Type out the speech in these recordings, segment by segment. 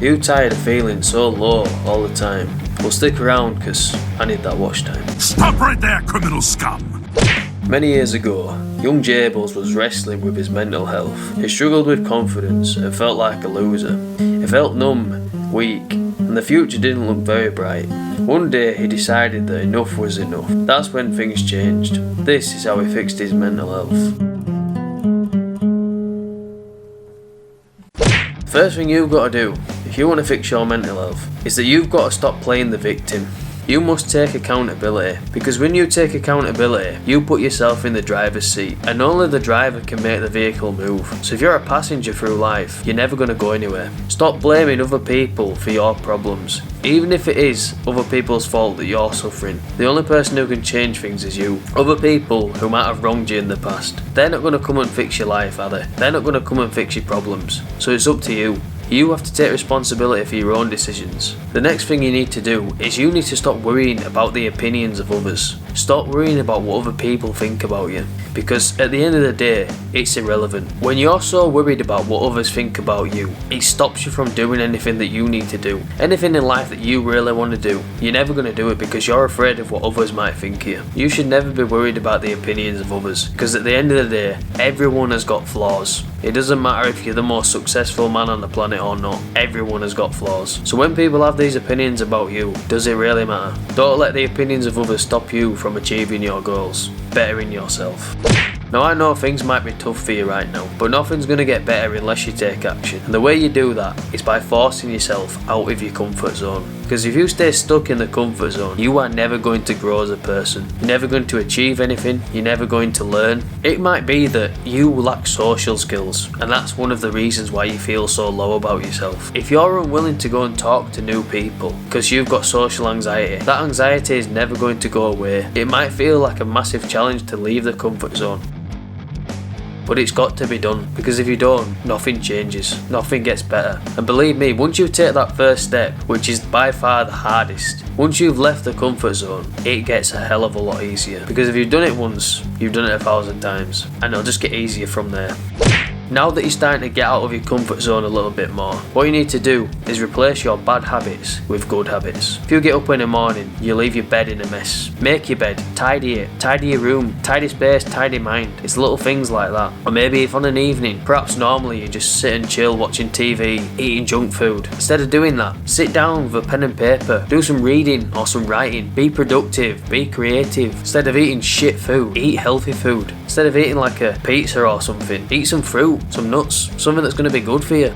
You tired of feeling so low all the time? Well, stick around, cause I need that watch time. Stop right there, criminal scum! Many years ago, young Jables was wrestling with his mental health. He struggled with confidence and felt like a loser. He felt numb, weak, and the future didn't look very bright. One day he decided that enough was enough. That's when things changed. This is how he fixed his mental health. First thing you've got to do, if you want to fix your mental health, is that you've got to stop playing the victim. You must take accountability, because when you take accountability, you put yourself in the driver's seat, and only the driver can make the vehicle move. So if you're a passenger through life, you're never going to go anywhere. Stop blaming other people for your problems, even if it is other people's fault that you're suffering. The only person who can change things is you. Other people who might have wronged you in the past, they're not going to come and fix your life, are they? They're not going to come and fix your problems. So it's up to you. You have to take responsibility for your own decisions. The next thing you need to do is you need to stop worrying about the opinions of others. Stop worrying about what other people think about you, because at the end of the day, it's irrelevant. When you're so worried about what others think about you, it stops you from doing anything that you need to do. Anything in life that you really want to do, you're never going to do it because you're afraid of what others might think of you. You should never be worried about the opinions of others, because at the end of the day, everyone has got flaws. It doesn't matter if you're the most successful man on the planet or not, everyone has got flaws. So when people have these opinions about you, does it really matter? Don't let the opinions of others stop you from achieving your goals, bettering yourself. Now I know things might be tough for you right now, but nothing's going to get better unless you take action. And the way you do that is by forcing yourself out of your comfort zone. Because if you stay stuck in the comfort zone, you are never going to grow as a person. You're never going to achieve anything, you're never going to learn. It might be that you lack social skills, and that's one of the reasons why you feel so low about yourself. If you're unwilling to go and talk to new people because you've got social anxiety, that anxiety is never going to go away. It might feel like a massive challenge to leave the comfort zone, but it's got to be done, because if you don't, nothing changes, nothing gets better. And believe me, once you take that first step, which is by far the hardest, once you've left the comfort zone, it gets a hell of a lot easier. Because if you've done it once, you've done it 1,000 times, and it'll just get easier from there. Now that you're starting to get out of your comfort zone a little bit more, what you need to do is replace your bad habits with good habits. If you get up in the morning, you leave your bed in a mess. Make your bed, tidy it, tidy your room, tidy space, tidy mind. It's little things like that. Or maybe if on an evening, perhaps normally you just sit and chill watching TV, eating junk food. Instead of doing that, sit down with a pen and paper, do some reading or some writing, be productive, be creative. Instead of eating shit food, eat healthy food. Instead of eating like a pizza or something, eat some fruit, some nuts, something that's going to be good for you.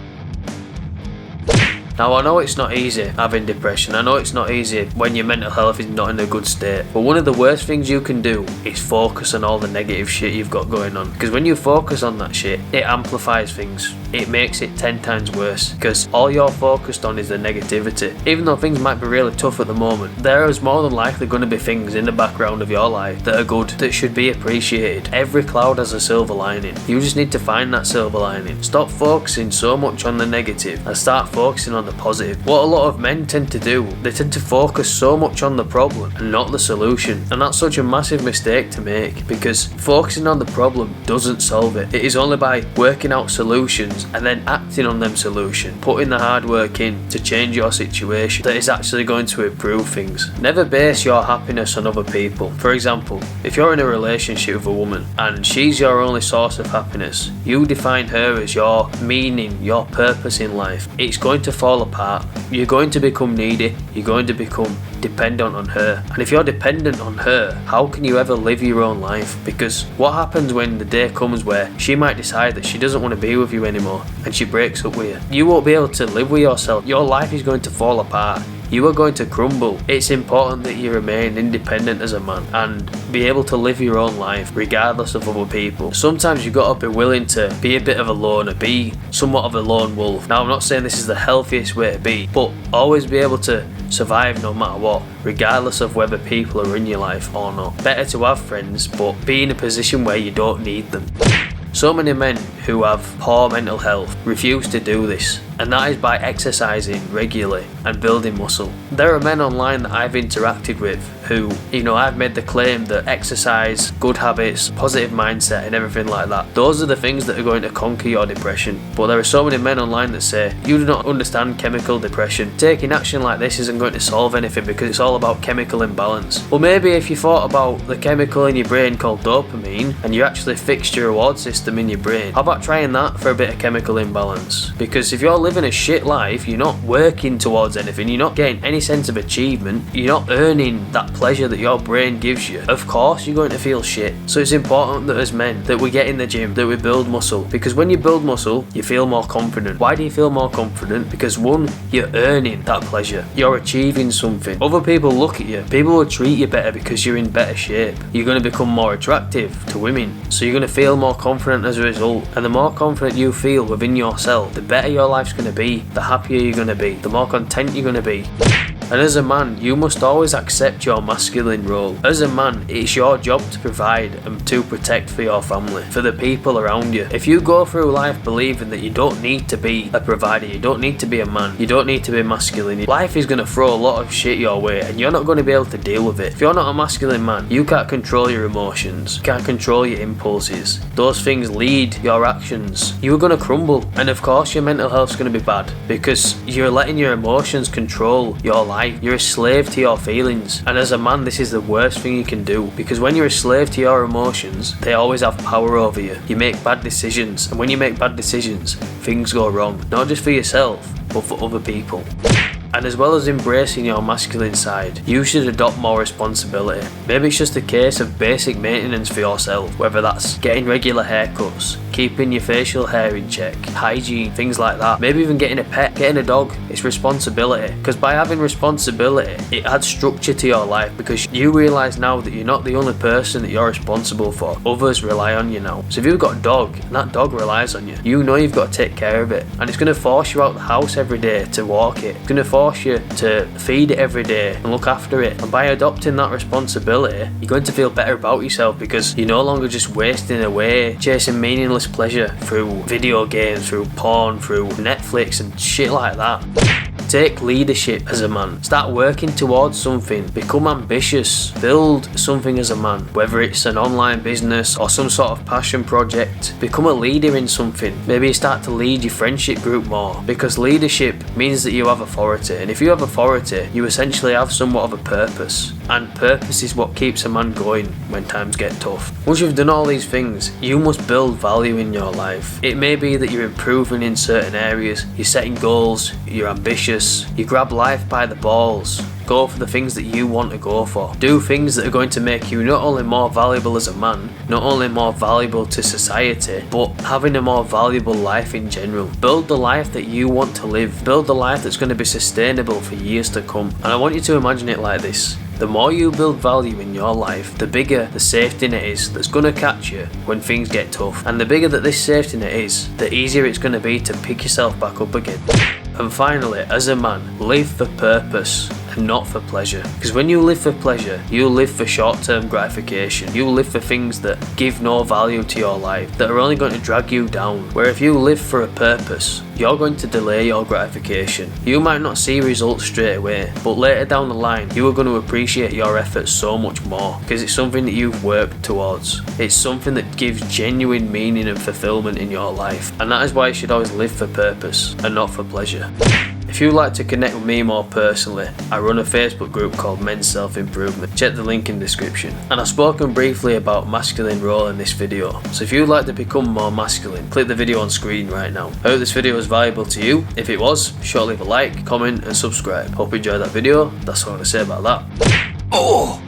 Now I know it's not easy having depression, I know it's not easy when your mental health is not in a good state, but one of the worst things you can do is focus on all the negative shit you've got going on. Because when you focus on that shit, it amplifies things. It makes it 10 times worse, because all you're focused on is the negativity. Even though things might be really tough at the moment, there is more than likely going to be things in the background of your life that are good, that should be appreciated. Every cloud has a silver lining. You just need to find that silver lining. Stop focusing so much on the negative and start focusing on the positive. What a lot of men tend to do, they tend to focus so much on the problem and not the solution, and that's such a massive mistake to make, because focusing on the problem doesn't solve it. It is only by working out solutions and then acting on them solutions, putting the hard work in to change your situation, that is actually going to improve things. Never base your happiness on other people. For example, if you're in a relationship with a woman and she's your only source of happiness, you define her as your meaning, your purpose in life, it's going to fall apart. You're going to become needy, you're going to become dependent on her. And if you're dependent on her, how can you ever live your own life? Because what happens when the day comes where she might decide that she doesn't want to be with you anymore and she breaks up with you? You won't be able to live with yourself. Your life is going to fall apart. You are going to crumble. It's important that you remain independent as a man and be able to live your own life regardless of other people. Sometimes you've got to be willing to be a bit of a loner, be somewhat of a lone wolf. Now I'm not saying this is the healthiest way to be, but always be able to survive no matter what, regardless of whether people are in your life or not. Better to have friends, but be in a position where you don't need them. So many men who have poor mental health refuse to do this, and that is by exercising regularly and building muscle. There are men online that I've interacted with who, I've made the claim that exercise, good habits, positive mindset and everything like that, those are the things that are going to conquer your depression. But there are so many men online that say, you do not understand chemical depression. Taking action like this isn't going to solve anything because it's all about chemical imbalance. Well, maybe if you thought about the chemical in your brain called dopamine and you actually fixed your reward system in your brain, how about trying that for a bit of chemical imbalance? Because if you're living a shit life, you're not working towards anything, you're not getting any sense of achievement, you're not earning that pleasure that your brain gives you, of course you're going to feel shit. So it's important that as men that we get in the gym, that we build muscle, because when you build muscle you feel more confident. Why do you feel more confident? Because one, you're earning that pleasure, you're achieving something, other people look at you, people will treat you better because you're in better shape, you're going to become more attractive to women, so you're going to feel more confident as a result. And the more confident you feel within yourself, the better your life's going to be, the happier you're going to be, the more content you're going to be. And as a man, you must always accept your masculine role. As a man, it's your job to provide and to protect for your family, for the people around you. If you go through life believing that you don't need to be a provider, you don't need to be a man, you don't need to be masculine, life is going to throw a lot of shit your way and you're not going to be able to deal with it. If you're not a masculine man, you can't control your emotions, you can't control your impulses. Those things lead your actions. You're going to crumble, and of course your mental health's going to be bad because you're letting your emotions control your life. You're a slave to your feelings, and as a man this is the worst thing you can do, because when you're a slave to your emotions, they always have power over you. You make bad decisions, and when you make bad decisions, things go wrong, not just for yourself but for other people. And as well as embracing your masculine side, you should adopt more responsibility. Maybe it's just a case of basic maintenance for yourself, whether that's getting regular haircuts, keeping your facial hair in check, hygiene, things like that. Maybe even getting a pet, getting a dog. It's responsibility, because by having responsibility, it adds structure to your life, because you realise now that you're not the only person that you're responsible for. Others rely on you now. So if you've got a dog and that dog relies on you, you know you've got to take care of it, and it's going to force you out the house every day to walk it. It's going to force you to feed it every day and look after it. And by adopting that responsibility, you're going to feel better about yourself, because you're no longer just wasting away chasing meaningless pleasure through video games, through porn, through Netflix and shit like that. Take leadership as a man. Start working towards something. Become ambitious. Build something as a man. Whether it's an online business or some sort of passion project. Become a leader in something. Maybe you start to lead your friendship group more. Because leadership means that you have authority. And if you have authority, you essentially have somewhat of a purpose. And purpose is what keeps a man going when times get tough. Once you've done all these things, you must build value in your life. It may be that you're improving in certain areas. You're setting goals. You're ambitious. You grab life by the balls. Go for the things that you want to go for. Do things that are going to make you not only more valuable as a man, not only more valuable to society, but having a more valuable life in general. Build the life that you want to live. Build the life that's going to be sustainable for years to come. And I want you to imagine it like this. The more you build value in your life, the bigger the safety net is that's going to catch you when things get tough. And the bigger that this safety net is, the easier it's going to be to pick yourself back up again. And finally, as a man, live for purpose and not for pleasure. Because when you live for pleasure, you live for short-term gratification. You live for things that give no value to your life, that are only going to drag you down. Where if you live for a purpose, you're going to delay your gratification. You might not see results straight away, but later down the line, you are going to appreciate your efforts so much more, because it's something that you've worked towards. It's something that gives genuine meaning and fulfillment in your life. And that is why you should always live for purpose and not for pleasure. If you'd like to connect with me more personally, I run a Facebook group called Men's Self-Improvement. Check the link in the description. And I've spoken briefly about masculine role in this video. So if you'd like to become more masculine, click the video on screen right now. I hope this video was valuable to you. If it was, sure leave a like, comment and subscribe. Hope you enjoyed that video. That's all I'm going to say about that. Oh!